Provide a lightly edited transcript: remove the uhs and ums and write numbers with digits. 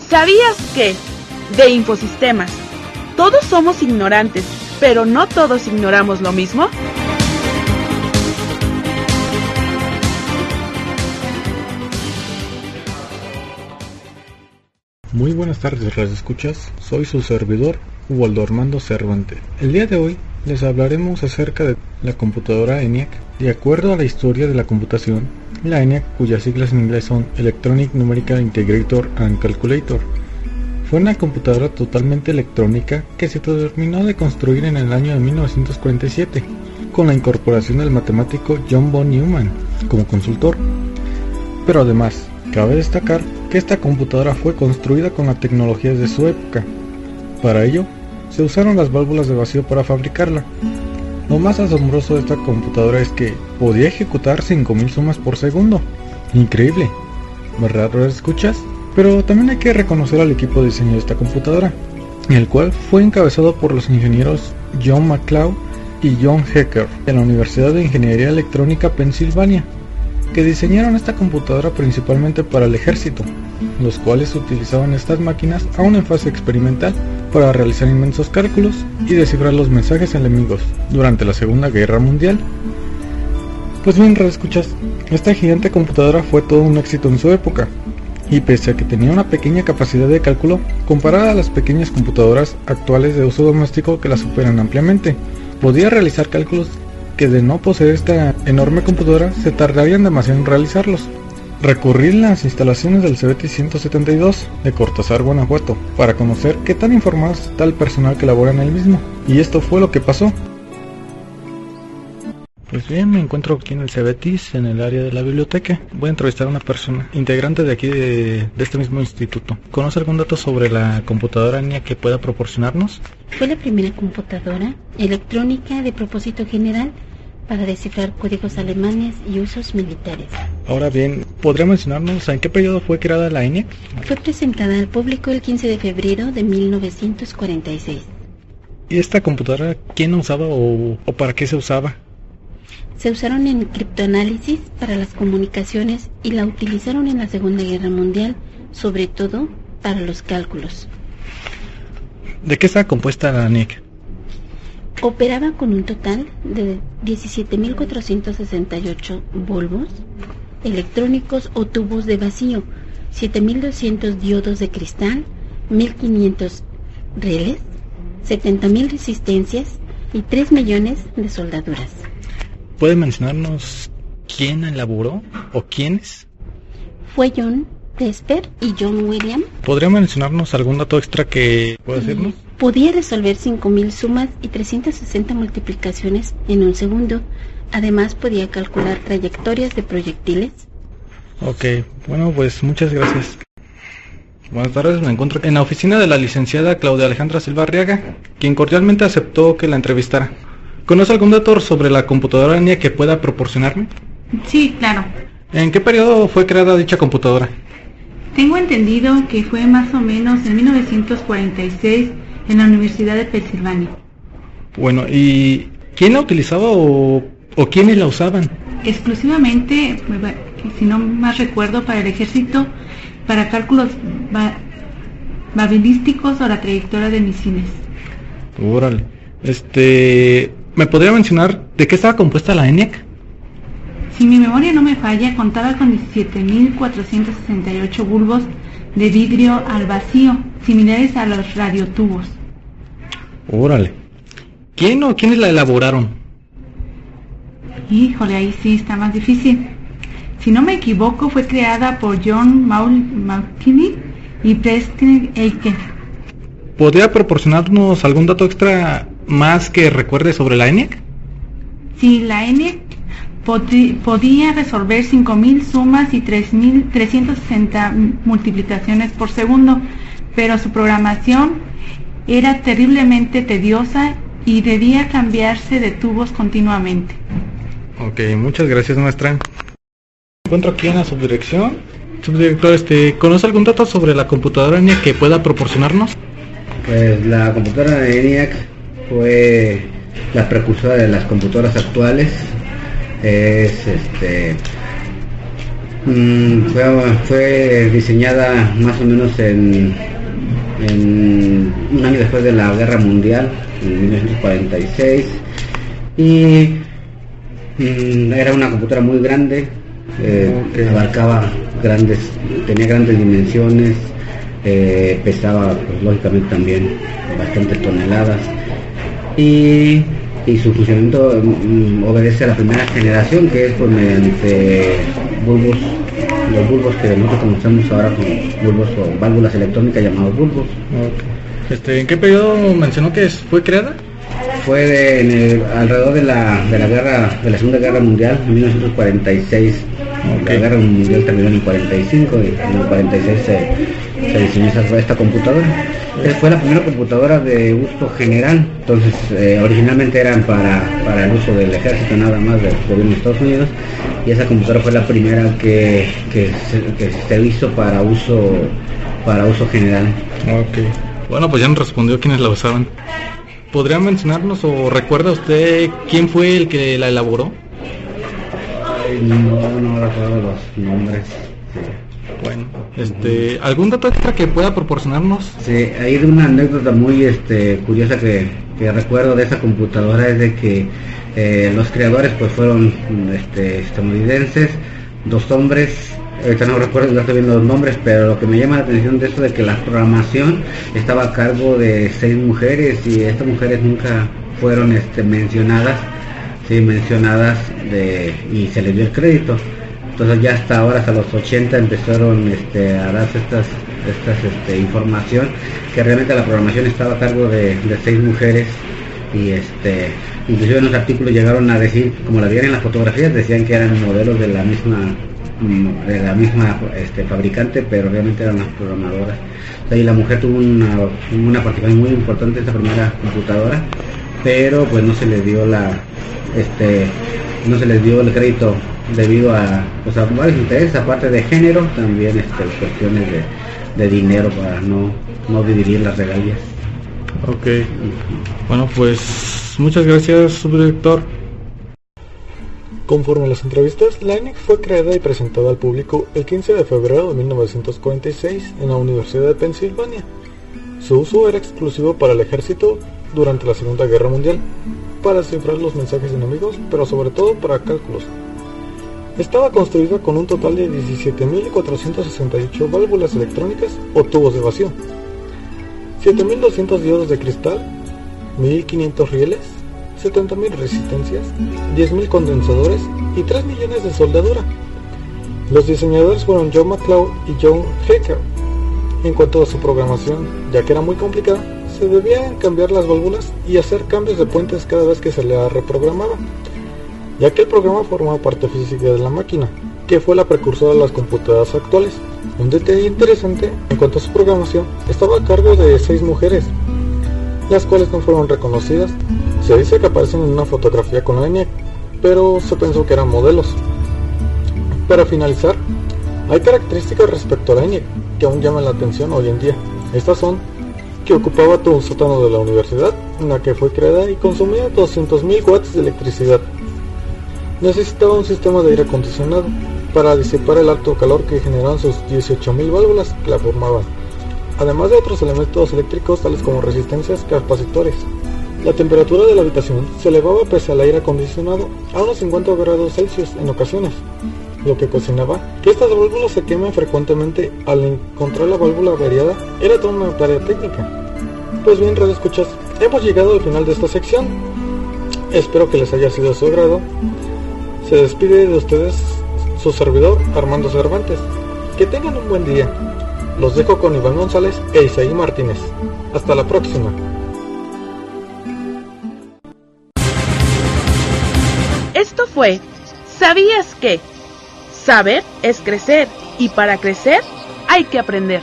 ¿Sabías que, de Infosistemas, todos somos ignorantes, pero no todos ignoramos lo mismo? Muy buenas tardes, radioescuchas. Soy su servidor, Waldo Armando Cervantes. El día de hoy les hablaremos acerca de la computadora ENIAC. De acuerdo a la historia de la computación, la ENIAC, cuyas siglas en inglés son Electronic Numerical Integrator and Calculator, fue una computadora totalmente electrónica que se terminó de construir en el año de 1947, con la incorporación del matemático John von Neumann como consultor. Pero además, cabe destacar que esta computadora fue construida con las tecnologías de su época. Para ello, se usaron las válvulas de vacío para fabricarla. Lo más asombroso de esta computadora es que podía ejecutar 5000 sumas por segundo. Increíble, ¿verdad, escuchas? Pero también hay que reconocer al equipo de diseño de esta computadora, el cual fue encabezado por los ingenieros John McCloud y John Hecker de la Universidad de Ingeniería Electrónica Pensilvania, que diseñaron esta computadora principalmente para el ejército, los cuales utilizaban estas máquinas aún en fase experimental para realizar inmensos cálculos y descifrar los mensajes enemigos durante la Segunda Guerra Mundial. Pues bien, escuchas, esta gigante computadora fue todo un éxito en su época, y pese a que tenía una pequeña capacidad de cálculo, comparada a las pequeñas computadoras actuales de uso doméstico que la superan ampliamente, podía realizar cálculos que de no poseer esta enorme computadora se tardarían demasiado en realizarlos. Recurrí a las instalaciones del CBT 172 de Cortázar, Guanajuato, para conocer qué tan informado está el personal que labora en el mismo, y esto fue lo que pasó. Pues bien, me encuentro aquí en el CBTIS, en el área de la biblioteca. Voy a entrevistar a una persona, integrante de aquí de este mismo instituto. ¿Conoce algún dato sobre la computadora ENIAC que pueda proporcionarnos? Fue la primera computadora electrónica de propósito general para descifrar códigos alemanes y usos militares. Ahora bien, ¿podría mencionarnos en qué periodo fue creada la ENIAC? Fue presentada al público el 15 de febrero de 1946. ¿Y esta computadora quién la usaba o para qué se usaba? Se usaron en criptoanálisis para las comunicaciones y la utilizaron en la Segunda Guerra Mundial, sobre todo para los cálculos. ¿De qué está compuesta la ENIAC? Operaba con un total de 17.468 bulbos electrónicos o tubos de vacío, 7.200 diodos de cristal, 1.500 relés, 70.000 resistencias y 3 millones de soldaduras. ¿Puede mencionarnos quién elaboró o quiénes? Fue John Tesper y John William. ¿Podría mencionarnos algún dato extra que pueda decirnos? Podía resolver 5000 sumas y 360 multiplicaciones en un segundo. Además podía calcular trayectorias de proyectiles. Ok, bueno, pues muchas gracias. Buenas tardes, me encuentro en la oficina de la licenciada Claudia Alejandra Silva Arriaga, quien cordialmente aceptó que la entrevistara. ¿Conoce algún dato sobre la computadora ENIAC que pueda proporcionarme? Sí, claro. ¿En qué periodo fue creada dicha computadora? Tengo entendido que fue más o menos en 1946 en la Universidad de Pensilvania. Bueno, ¿y quién la utilizaba o quiénes la usaban? Exclusivamente, si no más recuerdo, para el ejército, para cálculos babilísticos o la trayectoria de misiles. Órale. ¿Me podría mencionar de qué estaba compuesta la ENIAC? Si mi memoria no me falla, contaba con 17.468 bulbos de vidrio al vacío, similares a los radiotubos. Órale. ¿Quién o quiénes la elaboraron? Híjole, ahí sí está más difícil. Si no me equivoco, fue creada por John Maulkini y Preston Eichen. ¿Podría proporcionarnos algún dato extra más que recuerde sobre la ENIAC? Sí, la ENIAC podía resolver 5000 sumas y 360 multiplicaciones por segundo, pero su programación era terriblemente tediosa y debía cambiarse de tubos continuamente. Ok, muchas gracias, maestra. Me encuentro aquí en la subdirección. Subdirector, ¿conoce algún dato sobre la computadora ENIAC que pueda proporcionarnos? Pues la computadora ENIAC fue la precursora de las computadoras actuales. Es Fue diseñada más o menos en un año después de la Guerra Mundial, en 1946, y era una computadora muy grande, tenía grandes dimensiones, pesaba pues, lógicamente también bastantes toneladas, y su funcionamiento obedece a la primera generación, que es pues, mediante bulbos, los bulbos que nosotros conocemos ahora como bulbos o válvulas electrónicas llamados bulbos. Okay. ¿En qué periodo mencionó que fue creada? Fue alrededor de la Segunda Guerra Mundial, en 1946. Okay. La Guerra Mundial terminó en el 45 y en el 46 se diseñó esta computadora. Fue la primera computadora de uso general, entonces originalmente eran para el uso del ejército nada más del gobierno de Estados Unidos, y esa computadora fue la primera que se hizo para uso general. Okay. Bueno, pues ya nos respondió quiénes la usaban. ¿Podría mencionarnos o recuerda usted quién fue el que la elaboró? No recuerdo los nombres. Sí. Bueno, ¿algún dato extra que pueda proporcionarnos? Sí, hay una anécdota muy curiosa que recuerdo de esa computadora, es de que los creadores pues fueron estadounidenses, 2 hombres. Ahorita no recuerdo, no estoy viendo los nombres, pero lo que me llama la atención de esto es que la programación estaba a cargo de 6 mujeres, y estas mujeres nunca fueron mencionadas, y se les dio el crédito. Entonces ya hasta ahora, hasta los 80, empezaron a darse esta información, que realmente la programación estaba a cargo de 6 mujeres, y inclusive en los artículos llegaron a decir, como la veían en las fotografías, decían que eran modelos de la misma fabricante, pero realmente eran las programadoras. O sea, y la mujer tuvo una participación muy importante en esta primera computadora, pero pues no se les dio el crédito debido a varios intereses, aparte de género, también cuestiones de dinero, para no dividir las regalías. Ok. Bueno, pues muchas gracias, subdirector. Conforme a las entrevistas, la ENIAC fue creada y presentada al público el 15 de febrero de 1946 en la Universidad de Pensilvania. Su uso era exclusivo para el ejército durante la Segunda Guerra Mundial, para descifrar los mensajes enemigos, pero sobre todo para cálculos. Estaba construida con un total de 17.468 válvulas electrónicas o tubos de vacío, 7.200 diodos de cristal, 1.500 rieles, 70.000 resistencias, 10.000 condensadores y 3 millones de soldadura. Los diseñadores fueron John McLeod y John Hecker. En cuanto a su programación, ya que era muy complicada, se debían cambiar las válvulas y hacer cambios de puentes cada vez que se la reprogramaba, ya que el programa formaba parte física de la máquina, que fue la precursora de las computadoras actuales. Un detalle interesante en cuanto a su programación, estaba a cargo de 6 mujeres, las cuales no fueron reconocidas. Se dice que aparecen en una fotografía con la ENIAC, pero se pensó que eran modelos. Para finalizar, hay características respecto a la ENIAC que aún llaman la atención hoy en día. Estas son que ocupaba todo un sótano de la universidad en la que fue creada y consumía 200.000 watts de electricidad. Necesitaba un sistema de aire acondicionado para disipar el alto calor que generaban sus 18.000 válvulas que la formaban, además de otros elementos eléctricos tales como resistencias, capacitores. La temperatura de la habitación se elevaba pese al aire acondicionado a unos 50 grados Celsius en ocasiones, lo que ocasionaba que estas válvulas se quemen frecuentemente. Al encontrar la válvula averiada era toda una tarea técnica. Pues bien, radioescuchas, hemos llegado al final de esta sección. Espero que les haya sido de su agrado. Se despide de ustedes su servidor, Armando Cervantes. Que tengan un buen día. Los dejo con Iván González e Isaí Martínez. Hasta la próxima. Esto fue ¿Sabías qué? Saber es crecer, y para crecer hay que aprender.